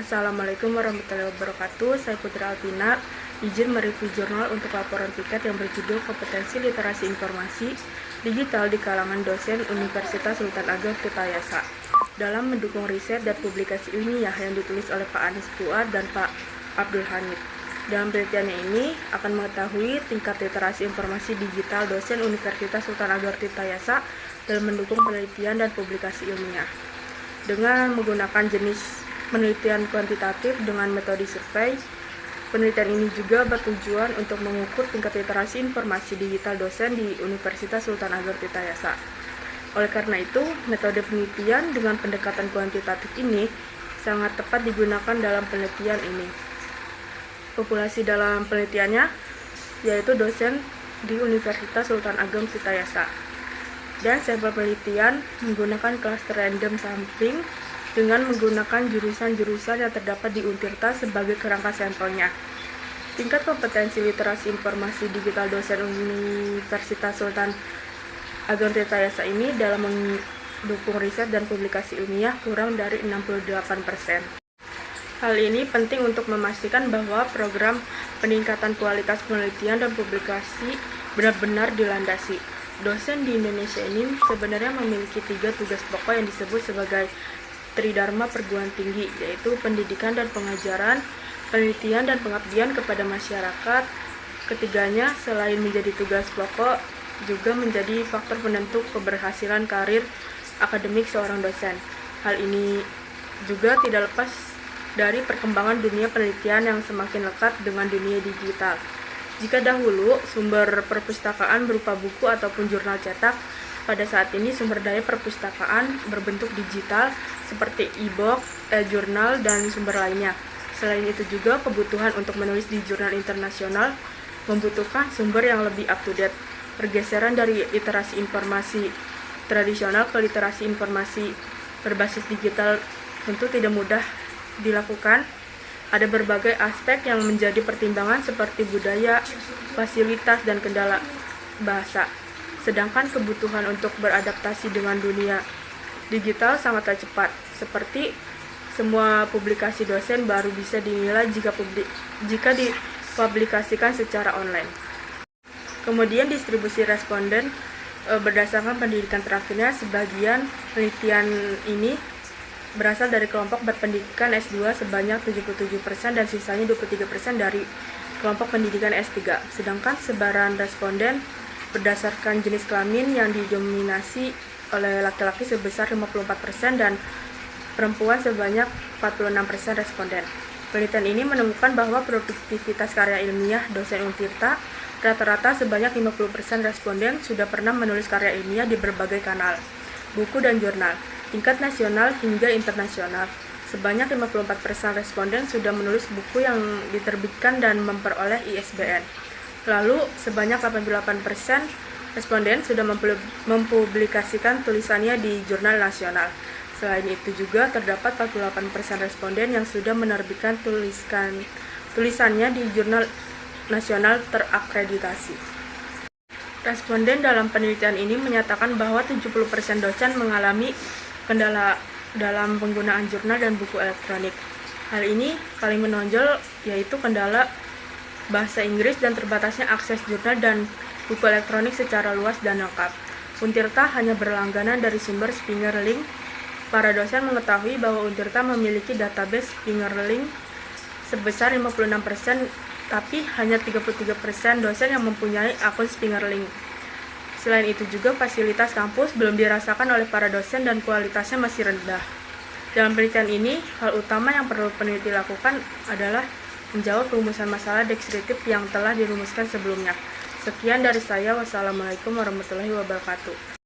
Assalamualaikum warahmatullahi wabarakatuh. Saya Putri Alpina, izin mereview jurnal untuk laporan piket yang berjudul Kompetensi Literasi Informasi Digital di kalangan dosen Universitas Sultan Ageng Tirtayasa dalam mendukung riset dan publikasi ilmiah yang ditulis oleh Pak Anies Fuad dan Pak Abdul Hamid. Dalam penelitiannya ini akan mengetahui tingkat literasi informasi digital dosen Universitas Sultan Ageng Tirtayasa dalam mendukung penelitian dan publikasi ilmiah. Dengan menggunakan jenis penelitian kuantitatif dengan metode survei, penelitian ini juga bertujuan untuk mengukur tingkat literasi informasi digital dosen di Universitas Sultan Ageng Tirtayasa. Oleh karena itu, metode penelitian dengan pendekatan kuantitatif ini sangat tepat digunakan dalam penelitian ini. Populasi dalam penelitiannya yaitu dosen di Universitas Sultan Ageng Tirtayasa. Dan sampel penelitian menggunakan klaster random sampling dengan menggunakan jurusan-jurusan yang terdapat di Untirta sebagai kerangka sampelnya. Tingkat kompetensi literasi informasi digital dosen Universitas Sultan Ageng Tirtayasa ini dalam mendukung riset dan publikasi ilmiah kurang dari 68%. Hal ini penting untuk memastikan bahwa program peningkatan kualitas penelitian dan publikasi benar-benar dilandasi. Dosen di Indonesia ini sebenarnya memiliki 3 tugas pokok yang disebut sebagai Tridharma perguruan tinggi, yaitu pendidikan dan pengajaran, penelitian dan pengabdian kepada masyarakat. Ketiganya, selain menjadi tugas pokok, juga menjadi faktor penentu keberhasilan karir akademik seorang dosen. Hal ini juga tidak lepas dari perkembangan dunia penelitian yang semakin lekat dengan dunia digital. Jika dahulu sumber perpustakaan berupa buku ataupun jurnal cetak, pada saat ini sumber daya perpustakaan berbentuk digital seperti e-book, e-jurnal, dan sumber lainnya. Selain itu juga kebutuhan untuk menulis di jurnal internasional membutuhkan sumber yang lebih up-to-date. Pergeseran dari literasi informasi tradisional ke literasi informasi berbasis digital tentu tidak mudah dilakukan. Ada berbagai aspek yang menjadi pertimbangan seperti budaya, fasilitas, dan kendala bahasa. Sedangkan kebutuhan untuk beradaptasi dengan dunia digital sangatlah cepat. Seperti semua publikasi dosen baru bisa dinilai jika dipublikasikan secara online. Kemudian distribusi responden berdasarkan pendidikan terakhirnya, sebagian penelitian ini berasal dari kelompok berpendidikan S2 sebanyak 77% dan sisanya 23% dari kelompok pendidikan S3. Sedangkan sebaran responden berdasarkan jenis kelamin yang didominasi oleh laki-laki sebesar 54% dan perempuan sebanyak 46% responden. Penelitian ini menemukan bahwa produktivitas karya ilmiah dosen Untirta rata-rata sebanyak 50% responden sudah pernah menulis karya ilmiah di berbagai kanal, buku dan jurnal, tingkat nasional hingga internasional. Sebanyak 54% responden sudah menulis buku yang diterbitkan dan memperoleh ISBN. Lalu, sebanyak 88% responden sudah mempublikasikan tulisannya di jurnal nasional. Selain itu juga terdapat 48% responden yang sudah menerbitkan tulisannya di jurnal nasional terakreditasi. Responden dalam penelitian ini menyatakan bahwa 70% dosen mengalami kendala dalam penggunaan jurnal dan buku elektronik. Hal ini paling menonjol yaitu kendala bahasa Inggris dan terbatasnya akses jurnal dan buku elektronik secara luas dan lengkap. Untirta hanya berlangganan dari sumber Fingerlink. Para dosen mengetahui bahwa Untirta memiliki database Fingerlink sebesar 56%, tapi hanya 33% dosen yang mempunyai akun Fingerlink. Selain itu juga fasilitas kampus belum dirasakan oleh para dosen dan kualitasnya masih rendah. Dalam penelitian ini, hal utama yang perlu peneliti lakukan adalah menjawab rumusan masalah deskriptif yang telah dirumuskan sebelumnya. Sekian dari saya. Wassalamualaikum warahmatullahi wabarakatuh.